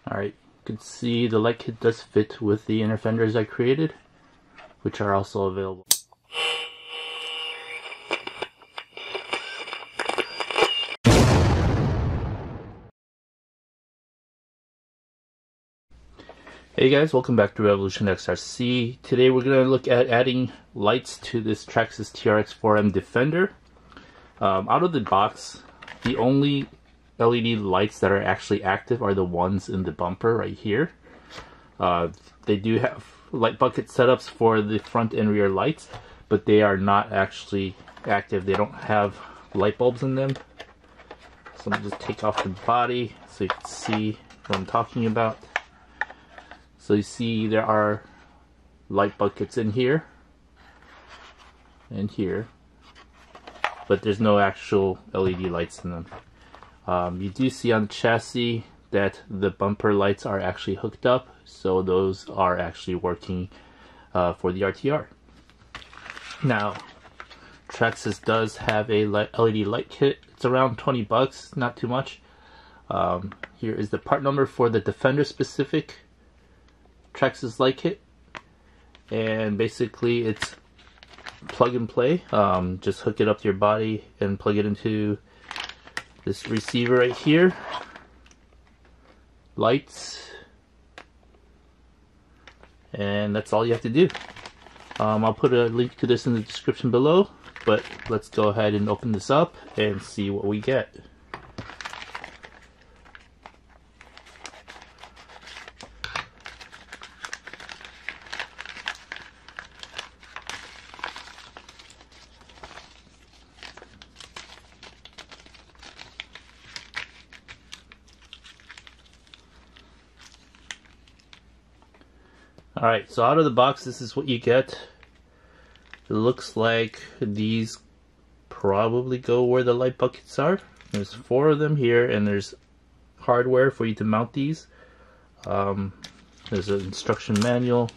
Alright, you can see the light kit does fit with the inner fenders I created, which are also available. Hey guys, welcome back to Revolution XRC. Today we're going to look at adding lights to this Traxxas TRX4M Defender. Out of the box, the only LED lights that are actually active are the ones in the bumper right here. They do have light bucket setups for the front and rear lights, but they are not actually active. They don't have light bulbs in them. So I'm going to just take off the body so you can see what I'm talking about. So you see there are light buckets in here and here, but there's no actual LED lights in them. You do see on the chassis that the bumper lights are actually hooked up, so those are actually working for the RTR. Now, Traxxas does have a LED light kit. It's around 20 bucks, not too much. Here is the part number for the Defender specific Traxxas light kit, and basically it's plug and play. Just hook it up to your body and plug it into this receiver right here. Lights, and that's all you have to do. I'll put a link to this in the description below, but let's go ahead and open this up and see what we get. Alright, so out of the box, this is what you get. It looks like these probably go where the light buckets are. There's 4 of them here, and there's hardware for you to mount these. There's an instruction manual.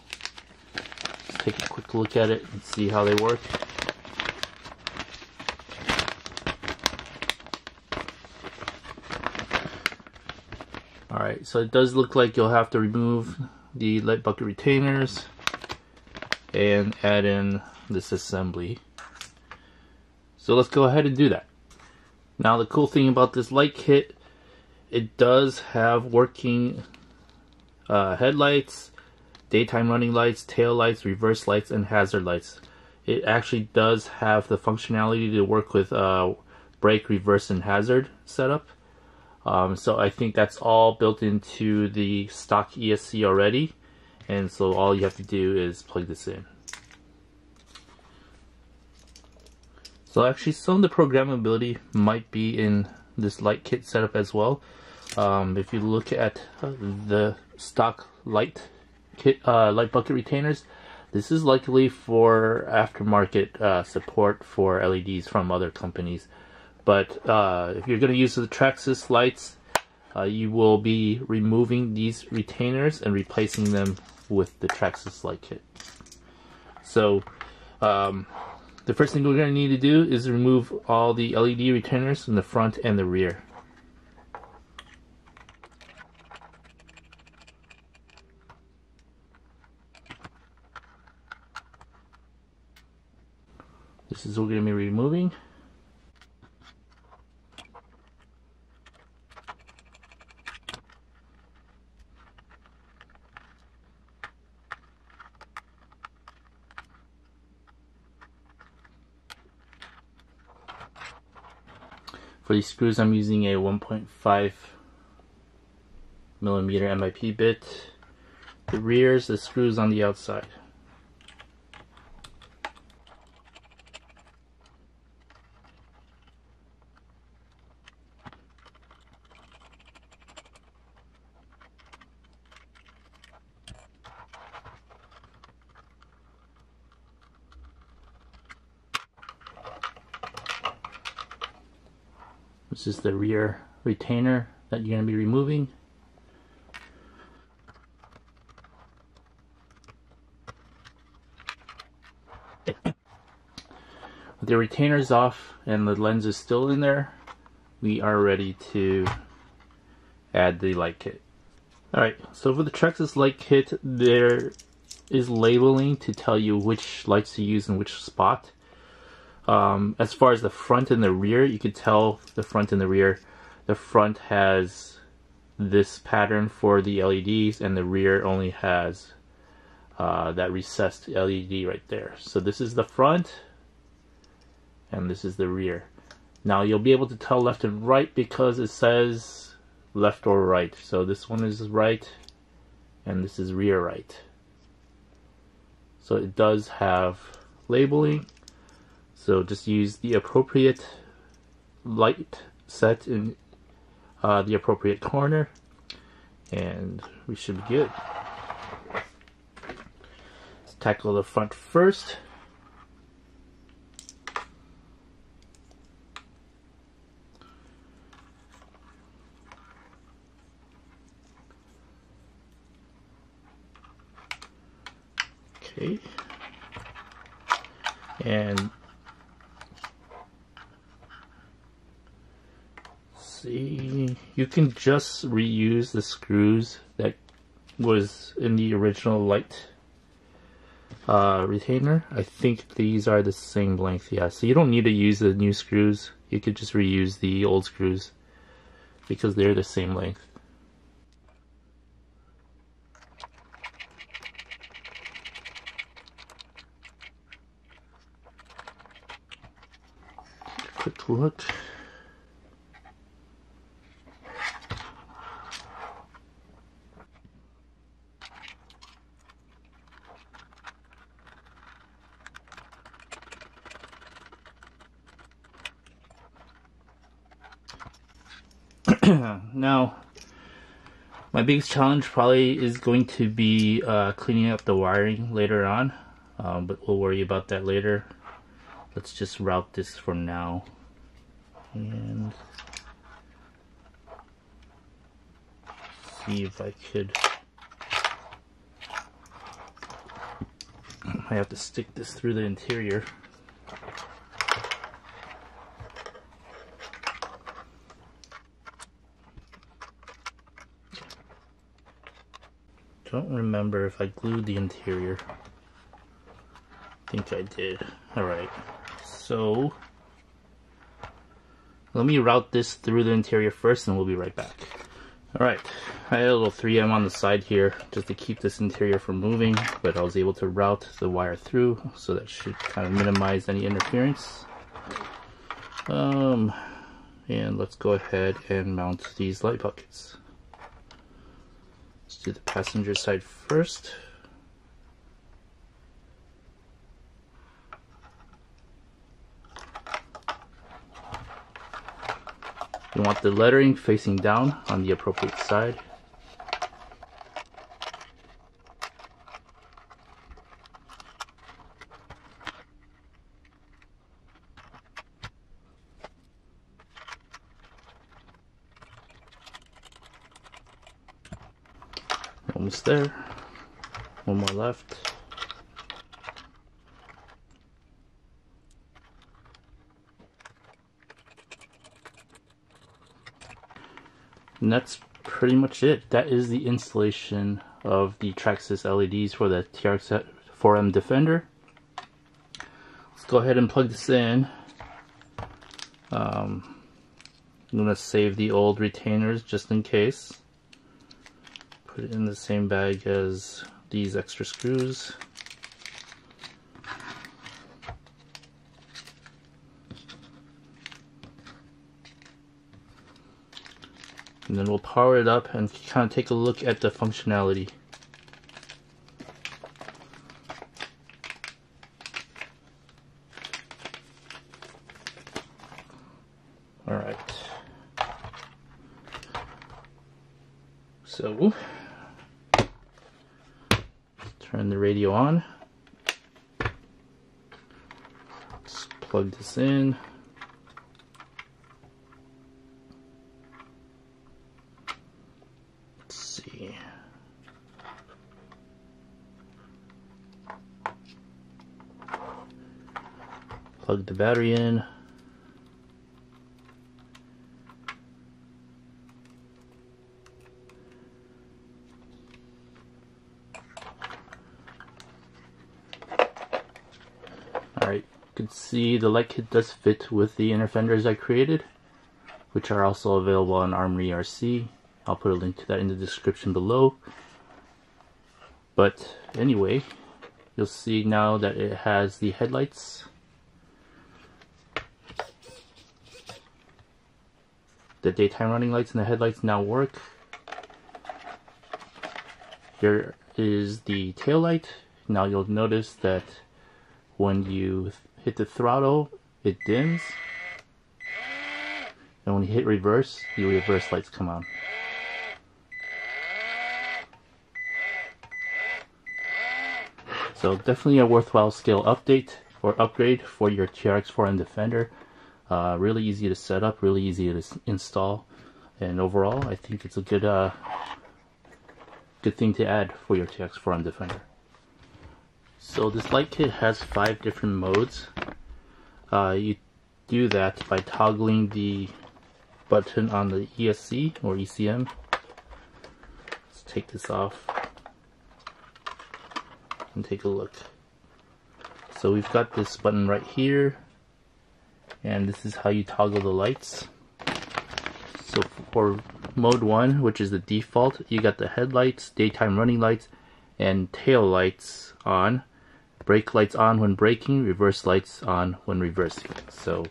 Let's take a quick look at it and see how they work. Alright, so it does look like you'll have to remove the light bucket retainers and add in this assembly. So let's go ahead and do that. Now the cool thing about this light kit, it does have working headlights, daytime running lights, tail lights, reverse lights, and hazard lights. It actually does have the functionality to work with brake, reverse, and hazard setup. So I think that's all built into the stock ESC already, and so all you have to do is plug this in. So actually some of the programmability might be in this light kit setup as well. If you look at the stock light kit, light bucket retainers, this is likely for aftermarket support for LEDs from other companies. But if you're going to use the Traxxas lights, you will be removing these retainers and replacing them with the Traxxas light kit. So the first thing we're going to need to do is remove all the LED retainers in the front and the rear. This is what we're going to be removing. For these screws, I'm using a 1.5 millimeter MIP bit. The rears, the screws on the outside. This is the rear retainer that you're going to be removing. With the retainers off and the lens is still in there, we are ready to add the light kit. Alright, so for the Traxxas light kit, there is labeling to tell you which lights to use in which spot. As far as the front and the rear, you could tell the front and the rear. The front has this pattern for the LEDs, and the rear only has that recessed LED right there. So this is the front, and this is the rear. Now you'll be able to tell left and right because it says left or right. So this one is right, and this is rear right. So it does have labeling. So just use the appropriate light set in the appropriate corner, and we should be good. Let's tackle the front first. Okay. And see, you can just reuse the screws that was in the original light retainer. I think these are the same length, yeah. So you don't need to use the new screws. You could just reuse the old screws because they're the same length. Quick look. Now, my biggest challenge probably is going to be cleaning up the wiring later on, but we'll worry about that later. Let's just route this for now. And see if I could. I have to stick this through the interior. Don't remember if I glued the interior. I think I did. Alright, so let me route this through the interior first and we'll be right back. Alright, I had a little 3M on the side here just to keep this interior from moving, but I was able to route the wire through, so that should kind of minimize any interference. And let's go ahead and mount these light buckets. Let's do the passenger side first. You want the lettering facing down on the appropriate side. Almost there. One more left. And that's pretty much it. That is the installation of the Traxxas LEDs for the TRX4M Defender. Let's go ahead and plug this in. I'm gonna save the old retainers just in case. Put it in the same bag as these extra screws. And then we'll power it up and kind of take a look at the functionality. Alright. So, turn the radio on. Let's plug this in. Plug the battery in. can see the light kit does fit with the inner fenders I created, which are also available on Armory RC. I'll put a link to that in the description below. But anyway, you'll see now that it has the headlights. The daytime running lights and the headlights now work. Here is the tail light. Now you'll notice that when you hit the throttle, it dims. And when you hit reverse, the reverse lights come on. So definitely a worthwhile scale update or upgrade for your TRX4M Defender. Really easy to set up, really easy to install, and overall I think it's a good thing to add for your TRX4M Defender. So this light kit has 5 different modes. You do that by toggling the button on the ESC or ECM. Let's take this off and take a look. So we've got this button right here, and this is how you toggle the lights. So for mode 1, which is the default, you got the headlights, daytime running lights, and tail lights on. Brake lights on when braking, reverse lights on when reversing. So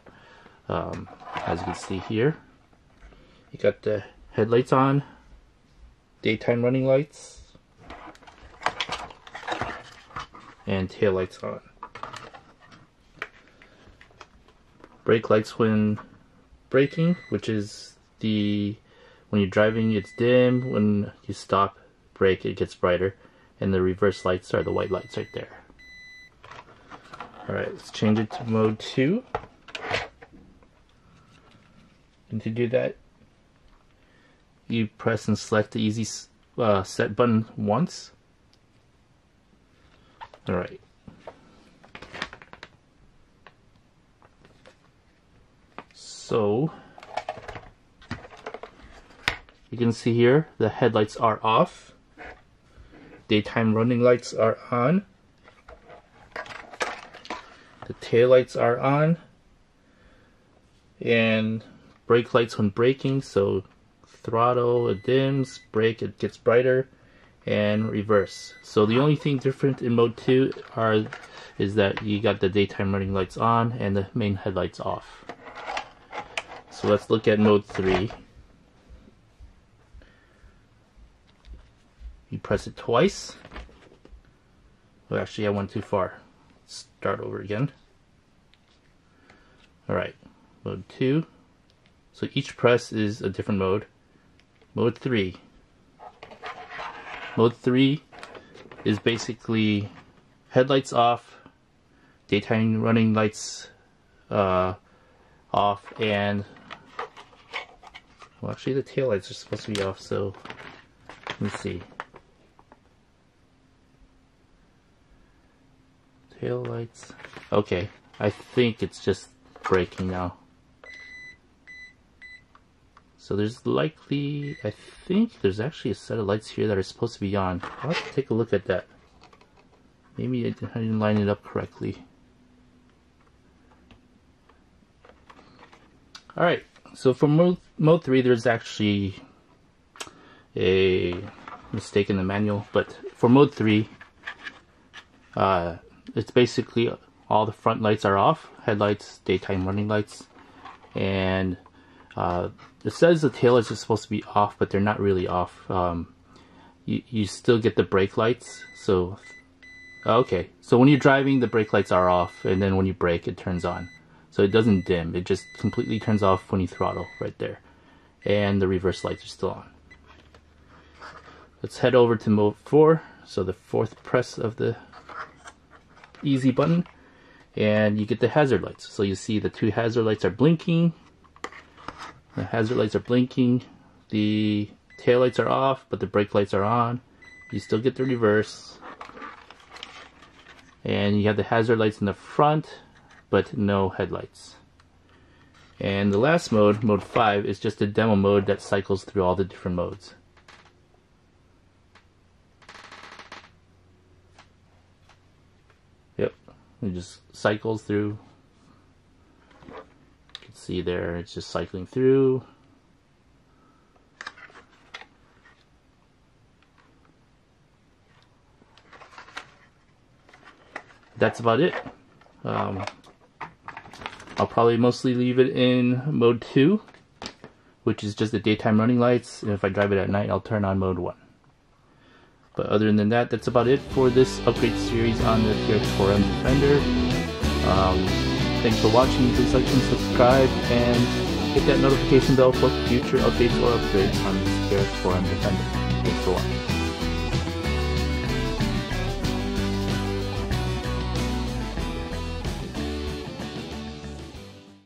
as you can see here, you got the headlights on, daytime running lights, and tail lights on. Brake lights when braking, which is when you're driving it's dim, when you stop, brake, it gets brighter, and the reverse lights are the white lights right there. Alright, let's change it to mode 2. And to do that, you press and select the easy set button once. Alright. So you can see here the headlights are off, daytime running lights are on, the tail lights are on, and brake lights when braking, so throttle it dims, brake it gets brighter, and reverse. So the only thing different in mode 2 is that you got the daytime running lights on and the main headlights off. So let's look at mode 3. You press it twice. Oh, actually I went too far. Start over again. Alright, mode 2. So each press is a different mode. Mode 3. Mode 3 is basically headlights off, daytime running lights off, and well, actually the tail lights are supposed to be off, so let me see. Tail lights. Okay, I think it's just braking now. So there's likely, I think there's actually a set of lights here that are supposed to be on. I'll have to take a look at that. Maybe I didn't line it up correctly. Alright, so for mode 3 there's actually a mistake in the manual, but for mode 3 it's basically all the front lights are off, headlights, daytime running lights, and it says the tail lights are supposed to be off, but they're not really off. You still get the brake lights. So okay, so when you're driving the brake lights are off, and then when you brake it turns on. So it doesn't dim, it just completely turns off when you throttle right there. And the reverse lights are still on. Let's head over to mode 4, so the 4th press of the easy button, and you get the hazard lights. So you see the 2 hazard lights are blinking. The hazard lights are blinking, the tail lights are off, but the brake lights are on. You still get the reverse. And you have the hazard lights in the front, but no headlights. And the last mode, mode 5, is just a demo mode that cycles through all the different modes. Yep, it just cycles through see there, it's just cycling through. That's about it. I'll probably mostly leave it in mode 2, which is just the daytime running lights, and if I drive it at night I'll turn on mode 1. But other than that, that's about it for this upgrade series on the TRX4M Defender. Thanks for watching. Please like and subscribe, and hit that notification bell for future updates or upgrades on this TRX4M Defender. Thanks for watching.